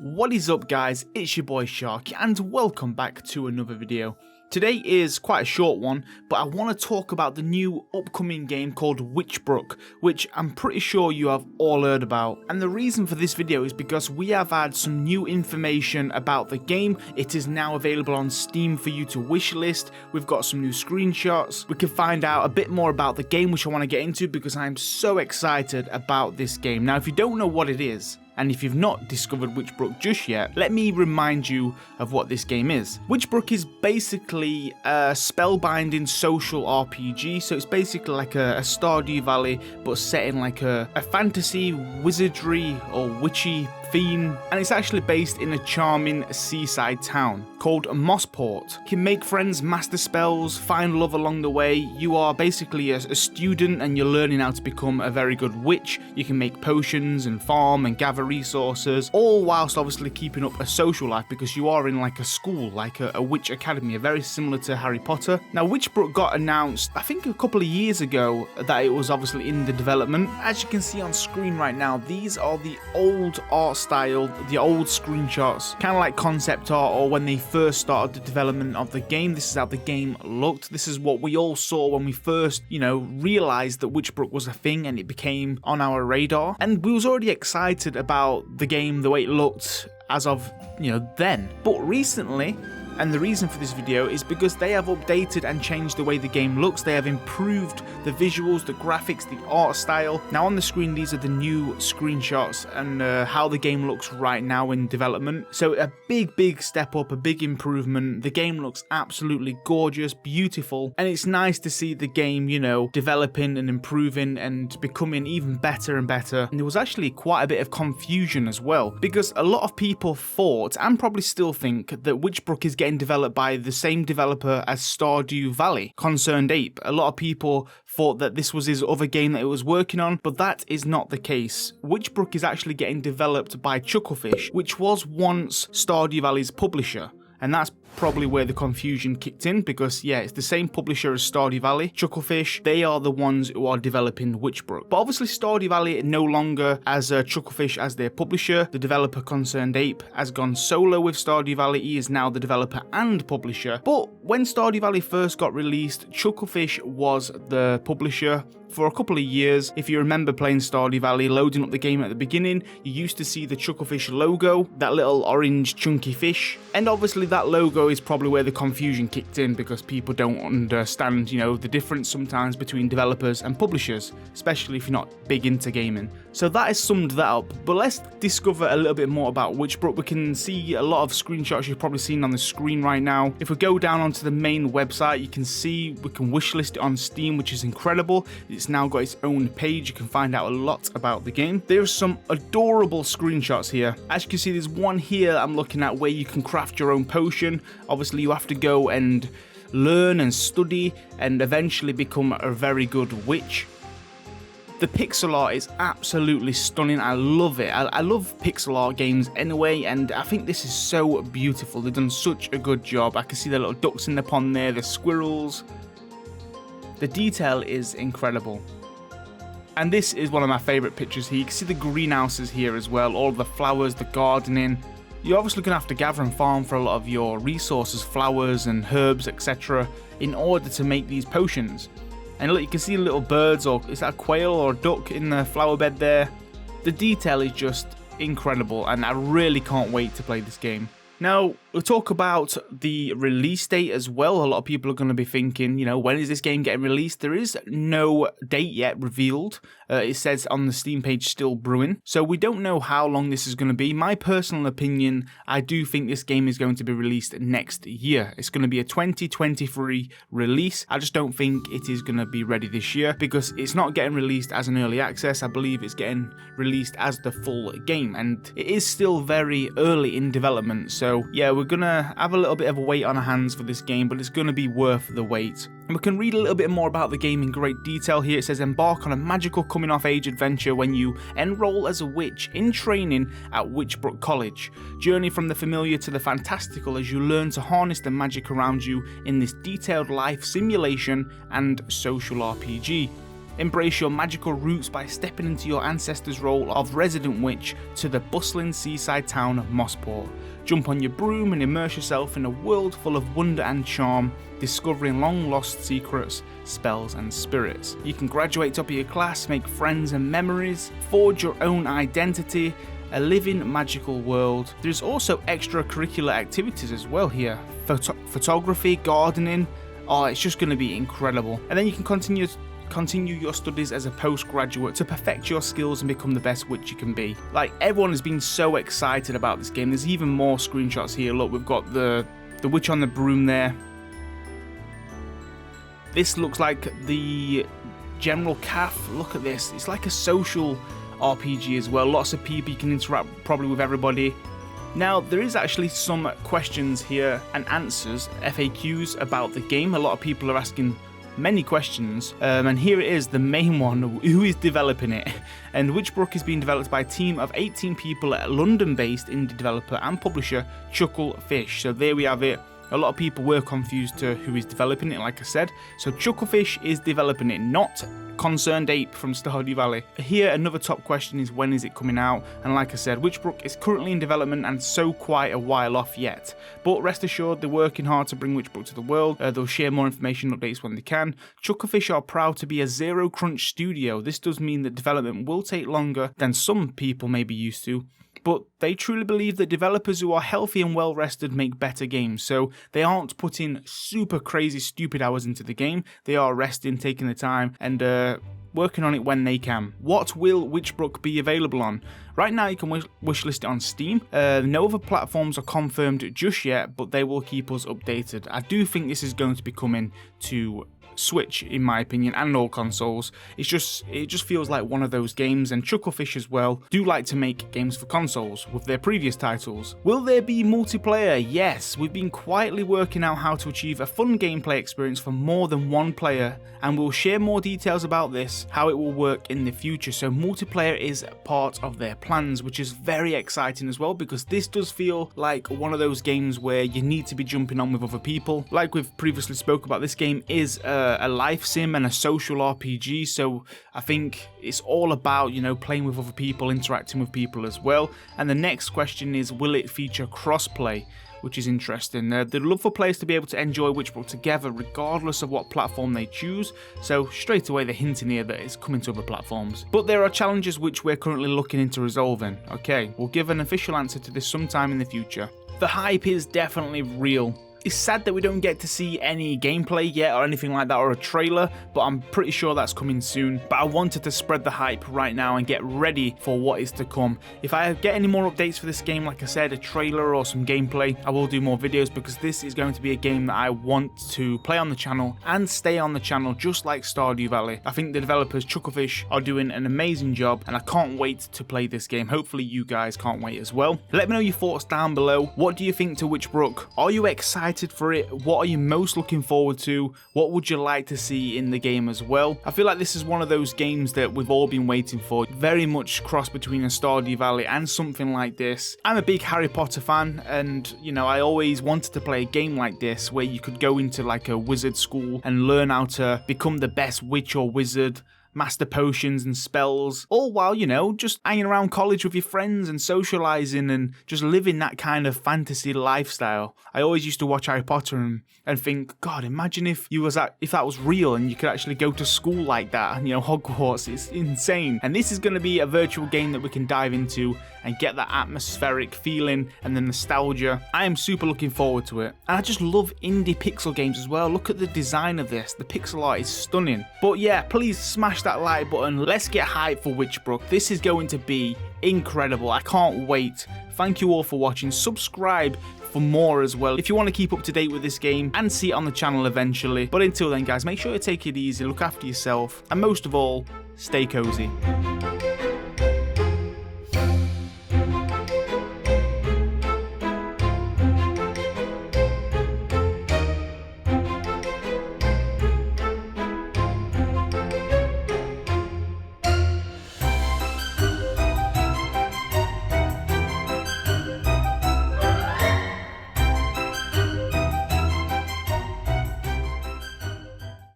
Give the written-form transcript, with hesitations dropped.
What is up guys, it's your boy Sharky and welcome back to another video. Today is quite a short one, but I want to talk about the new upcoming game called Witchbrook, which I'm pretty sure you have all heard about. And the reason for this video is because we have had some new information about the game. It is now available on Steam for you to wishlist. We've got some new screenshots. We can find out a bit more about the game, which I want to get into because I'm so excited about this game. Now, if you don't know what it is, and if you've not discovered Witchbrook just yet, let me remind you of what this game is. Witchbrook is basically a spellbinding social RPG, so it's basically like a Stardew Valley, but set in like a fantasy, wizardry, or witchy theme, and it's actually based in a charming seaside town called Mossport. You can make friends, master spells, find love along the way. You are basically a student and you're learning how to become a very good witch. You can make potions and farm and gather resources, all whilst obviously keeping up a social life because you are in like a school, like a witch academy, very similar to Harry Potter. Now Witchbrook got announced I think a couple of years ago that it was obviously in the development. As you can see on screen right now, these are the old art style, the old screenshots, kind of like concept art or when they first started the development of the game. This is how the game looked. This is what we all saw when we first, realized that Witchbrook was a thing and it became on our radar. And we was already excited about the game, the way it looked as of, then. But recently, and the reason for this video is because they have updated and changed the way the game looks. They have improved the visuals, the graphics, the art style. Now on the screen, these are the new screenshots and how the game looks right now in development. So a big step up, a big improvement. The game looks absolutely gorgeous, beautiful, and it's nice to see the game, developing and improving and becoming even better and better. And there was actually quite a bit of confusion as well, because a lot of people thought, and probably still think, that Witchbrook is getting developed by the same developer as Stardew Valley, Concerned Ape. A lot of people thought that this was his other game that he was working on, but that is not the case. Witchbrook is actually getting developed by Chucklefish, which was once Stardew Valley's publisher. And that's probably where the confusion kicked in because, it's the same publisher as Stardew Valley. Chucklefish, they are the ones who are developing Witchbrook. But obviously Stardew Valley no longer has Chucklefish as their publisher. The developer Concerned Ape has gone solo with Stardew Valley. He is now the developer and publisher. But when Stardew Valley first got released, Chucklefish was the publisher for a couple of years. If you remember playing Stardew Valley, loading up the game at the beginning, you used to see the Chucklefish logo, that little orange chunky fish. And obviously that logo is probably where the confusion kicked in because people don't understand, the difference sometimes between developers and publishers, especially if you're not big into gaming. So that has summed that up. But let's discover a little bit more about Witchbrook. We can see a lot of screenshots you've probably seen on the screen right now. If we go down onto the main website, you can see we can wishlist it on Steam, which is incredible. It's now got its own page. You can find out a lot about the game. There's some adorable screenshots here. As you can see, there's one here I'm looking at where you can craft your own potion. Obviously, you have to go and learn and study and eventually become a very good witch. The pixel art is absolutely stunning. I love it. I love pixel art games anyway, and I think this is so beautiful. They've done such a good job. I can see the little ducks in the pond there, the squirrels. The detail is incredible. And this is one of my favourite pictures here. You can see the greenhouses here as well, all the flowers, the gardening. You're obviously going to have to gather and farm for a lot of your resources, flowers and herbs, etc. in order to make these potions. And look, you can see little birds, or is that a quail or a duck in the flower bed there? The detail is just incredible, and I really can't wait to play this game. Now, we'll talk about the release date as well. A lot of people are going to be thinking, when is this game getting released? There is no date yet revealed. It says on the Steam page still brewing. So we don't know how long this is going to be. My personal opinion, I do think this game is going to be released next year. It's going to be a 2023 release. I just don't think it is going to be ready this year because it's not getting released as an early access. I believe it's getting released as the full game. And it is still very early in development. So yeah, we're gonna have a little bit of a wait on our hands for this game, but it's gonna be worth the wait. And we can read a little bit more about the game in great detail here. It says, embark on a magical coming-of-age adventure when you enroll as a witch in training at Witchbrook College. Journey from the familiar to the fantastical as you learn to harness the magic around you in this detailed life simulation and social RPG. Embrace your magical roots by stepping into your ancestors' role of resident witch to the bustling seaside town of Mossport. Jump on your broom and immerse yourself in a world full of wonder and charm, discovering long-lost secrets, spells and spirits. You can graduate top of your class, make friends and memories, forge your own identity, a living magical world. There's also extracurricular activities as well here. Photography, gardening, oh, it's just going to be incredible. And then you can continue your studies as a postgraduate to perfect your skills and become the best witch you can be. Like, everyone has been so excited about this game. There's even more screenshots here. Look, we've got the witch on the broom there. This looks like the general calf. Look at this. It's like a social RPG as well. Lots of people, you can interact probably with everybody. Now, there is actually some questions here and answers, FAQs about the game. A lot of people are asking many questions, and here it is, the main one: who is developing it? And Witchbrook is being developed by a team of 18 people at London-based indie developer and publisher Chucklefish. So there we have it. A lot of people were confused to who is developing it, like I said. So Chucklefish is developing it, not Concerned Ape from Stardew Valley. Here, another top question is, when is it coming out? And like I said, Witchbrook is currently in development and so quite a while off yet. But rest assured, they're working hard to bring Witchbrook to the world. They'll share more information and updates when they can. Chucklefish are proud to be a zero crunch studio. This does mean that development will take longer than some people may be used to, but they truly believe that developers who are healthy and well rested make better games. So they aren't putting super crazy stupid hours into the game. They are resting, taking the time, and working on it when they can. What will Witchbrook be available on? Right now you can wishlist it on Steam. No other platforms are confirmed just yet, but they will keep us updated. I do think this is going to be coming to Switch, in my opinion, and all consoles. It just feels like one of those games, and Chucklefish as well do like to make games for consoles with their previous titles. Will there be multiplayer? Yes, we've been quietly working out how to achieve a fun gameplay experience for more than one player, and we'll share more details about this, how it will work in the future. So multiplayer is part of their plans, which is very exciting as well, because this does feel like one of those games where you need to be jumping on with other people. Like we've previously spoke about, this game is a life sim and a social RPG, so I think it's all about, you know, playing with other people, interacting with people as well. And the next question is, will it feature crossplay? Which is interesting. They'd love for players to be able to enjoy Witchbrook together regardless of what platform they choose, so straight away they're hinting here that it's coming to other platforms. But there are challenges which we're currently looking into resolving. Okay, we'll give an official answer to this sometime in the future. The hype is definitely real. It's sad that we don't get to see any gameplay yet or anything like that, or a trailer, but I'm pretty sure that's coming soon. But I wanted to spread the hype right now and get ready for what is to come. If I get any more updates for this game, like I said, a trailer or some gameplay, I will do more videos, because this is going to be a game that I want to play on the channel and stay on the channel, just like Stardew Valley. I think the developers Chucklefish are doing an amazing job, and I can't wait to play this game. Hopefully you guys can't wait as well. Let me know your thoughts down below. What do you think to Witchbrook? Are you excited for it? What are you most looking forward to? What would you like to see in the game as well? I feel like this is one of those games that we've all been waiting for. Very much cross between a Stardew Valley and something like this. I'm a big Harry Potter fan, and you know, I always wanted to play a game like this where you could go into like a wizard school and learn how to become the best witch or wizard, master potions and spells, all while, you know, just hanging around college with your friends and socializing and just living that kind of fantasy lifestyle. I always used to watch Harry Potter and think, God, imagine if that was real and you could actually go to school like that, and, you know, Hogwarts is insane. And this is going to be a virtual game that we can dive into and get that atmospheric feeling and the nostalgia. I am super looking forward to it. And I just love indie pixel games as well. Look at the design of this. The pixel art is stunning. But yeah, please smash that like button. Let's get hyped for Witchbrook. This is going to be incredible. I can't wait. Thank you all for watching. Subscribe for more as well if you want to keep up to date with this game and see it on the channel eventually. But until then, guys, make sure you take it easy, look after yourself, and most of all, stay cozy.